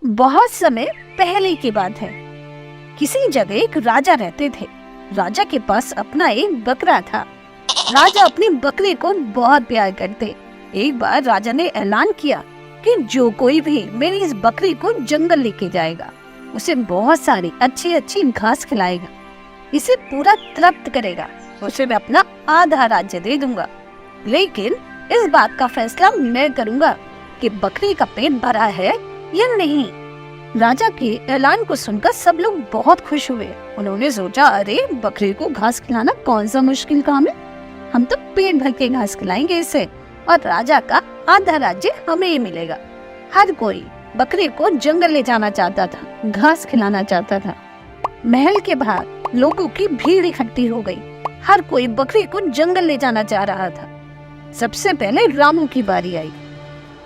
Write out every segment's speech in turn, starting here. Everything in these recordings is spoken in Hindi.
बहुत समय पहले की बात है। किसी जगह एक राजा रहते थे। राजा के पास अपना एक बकरा था। राजा अपनी बकरी को बहुत प्यार करते। एक बार राजा ने ऐलान किया कि जो कोई भी मेरी इस बकरी को जंगल लेके जाएगा, उसे बहुत सारी अच्छी अच्छी घास खिलाएगा, इसे पूरा तृप्त करेगा, उसे मैं अपना आधा राज्य दे दूंगा। लेकिन इस बात का फैसला मैं करूंगा कि बकरी का पेट भरा है या नहीं। राजा के ऐलान को सुनकर सब लोग बहुत खुश हुए। उन्होंने सोचा, अरे बकरी को घास खिलाना कौन सा मुश्किल काम है, हम तो पेट भर के घास खिलाएंगे इसे और राजा का आधा राज्य हमें ही मिलेगा। हर कोई बकरी को जंगल ले जाना चाहता था, घास खिलाना चाहता था। महल के बाहर लोगों की भीड़ इकट्ठी हो गई। हर कोई बकरी को जंगल ले जाना चाह रहा था। सबसे पहले रामू की बारी आई।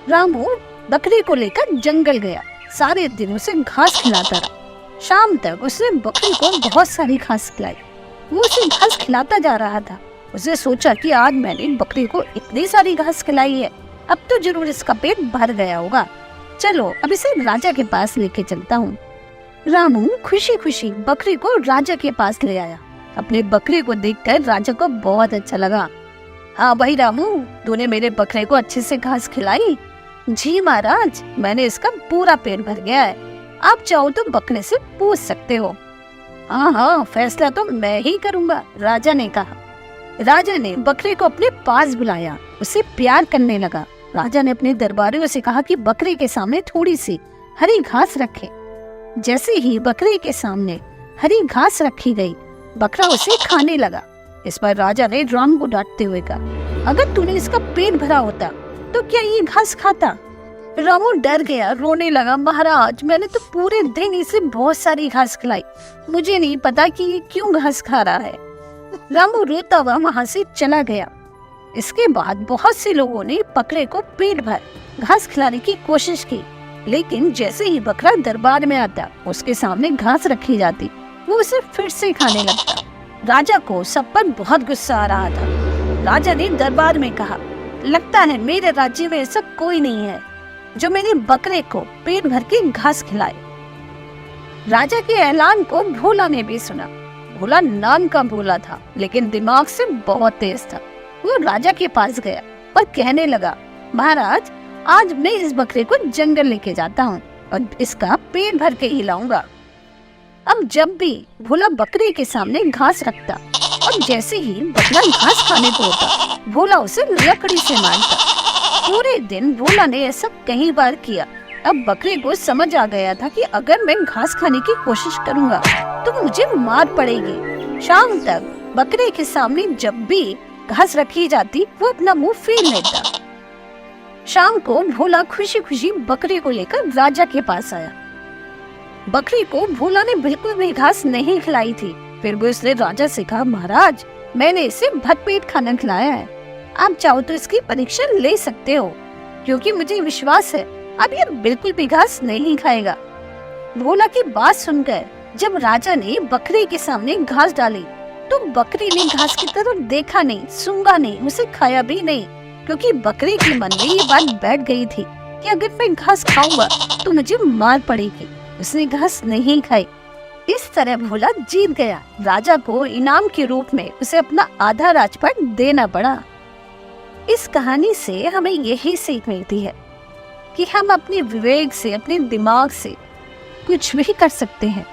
रामू बकरी को लेकर जंगल गया। सारे दिन उसे घास खिलाता रहा। शाम तक उसने बकरी को बहुत सारी घास खिलाई। वो उसे घास खिलाता जा रहा था। उसने सोचा कि आज मैंने बकरी को इतनी सारी घास खिलाई है, अब तो जरूर इसका पेट भर गया होगा। चलो अब इसे राजा के पास लेके चलता हूँ। रामू खुशी खुशी बकरी को राजा के पास ले आया। अपने बकरी को देखकर राजा को बहुत अच्छा लगा। हाँ भाई रामू, तूने मेरे बकरे को अच्छे से घास खिलाई? जी महाराज, मैंने इसका पूरा पेट भर गया है। आप चाहो तो बकरे से पूछ सकते हो। हाँ, फैसला तो मैं ही करूँगा, राजा ने कहा। राजा ने बकरे को अपने पास बुलाया, उसे प्यार करने लगा। राजा ने अपने दरबारियों से कहा कि बकरे के सामने थोड़ी सी हरी घास रखे। जैसे ही बकरे के सामने हरी घास रखी गई, बकरा उसे खाने लगा। इस पर राजा ने राम को डांटते हुए कहा, अगर तूने इसका पेट भरा होता तो क्या ये घास खाता? रामू डर गया, रोने लगा। महाराज, मैंने तो पूरे दिन इसे बहुत सारी घास खिलाई, मुझे नहीं पता कि ये क्यों घास खा रहा है। रामू रोता हुआ वहाँ से चला गया। इसके बाद बहुत से लोगों ने बकरे को पेट भर घास खिलाने की कोशिश की, लेकिन जैसे ही बकरा दरबार में आता, उसके सामने घास रखी जाती, वो उसे फिर से खाने लगता। राजा को सब पर बहुत गुस्सा आ रहा था। राजा ने दरबार में कहा, लगता है मेरे राज्य में ऐसा कोई नहीं है जो मेरे बकरे को पेट भर के घास खिलाए। राजा के ऐलान को भोला ने भी सुना। भोला नाम का भोला था, लेकिन दिमाग से बहुत तेज था। वो राजा के पास गया और कहने लगा, महाराज, आज मैं इस बकरे को जंगल लेके जाता हूँ और इसका पेट भर के ही लाऊंगा। अब जब भी भोला बकरे के सामने घास रखता और जैसे ही बकरा घास खाने को होता, भोला उसे लकड़ी से मारता। पूरे दिन भोला ने ऐसा कई बार किया। अब बकरे को समझ आ गया था कि अगर मैं घास खाने की कोशिश करूंगा तो मुझे मार पड़ेगी। शाम तक बकरे के सामने जब भी घास रखी जाती, वो अपना मुंह फेर लेता। शाम को भोला खुशी खुशी बकरी को लेकर राजा के पास आया। बकरी को भोला ने बिल्कुल भी घास नहीं खिलाई थी। फिर भी उसने राजा से कहा, महाराज, मैंने इसे भरपेट खाना खिलाया है, आप चाहो तो इसकी परीक्षा ले सकते हो, क्योंकि मुझे विश्वास है अब ये बिल्कुल भी घास नहीं खाएगा। भोला की बात सुनकर जब राजा ने बकरी के सामने घास डाली, तो बकरी ने घास की तरफ देखा नहीं, सूंघा नहीं, उसे खाया भी नहीं, क्योंकि बकरी के मन में ये बात बैठ गई थी कि अगर मैं घास खाऊंगा तो मुझे मार पड़ेगी। उसने घास नहीं खाई। इस तरह भोला जीत गया। राजा को इनाम के रूप में उसे अपना आधा राजपाट देना पड़ा। इस कहानी से हमें यही सीख मिलती है कि हम अपने विवेक से, अपने दिमाग से कुछ भी कर सकते हैं।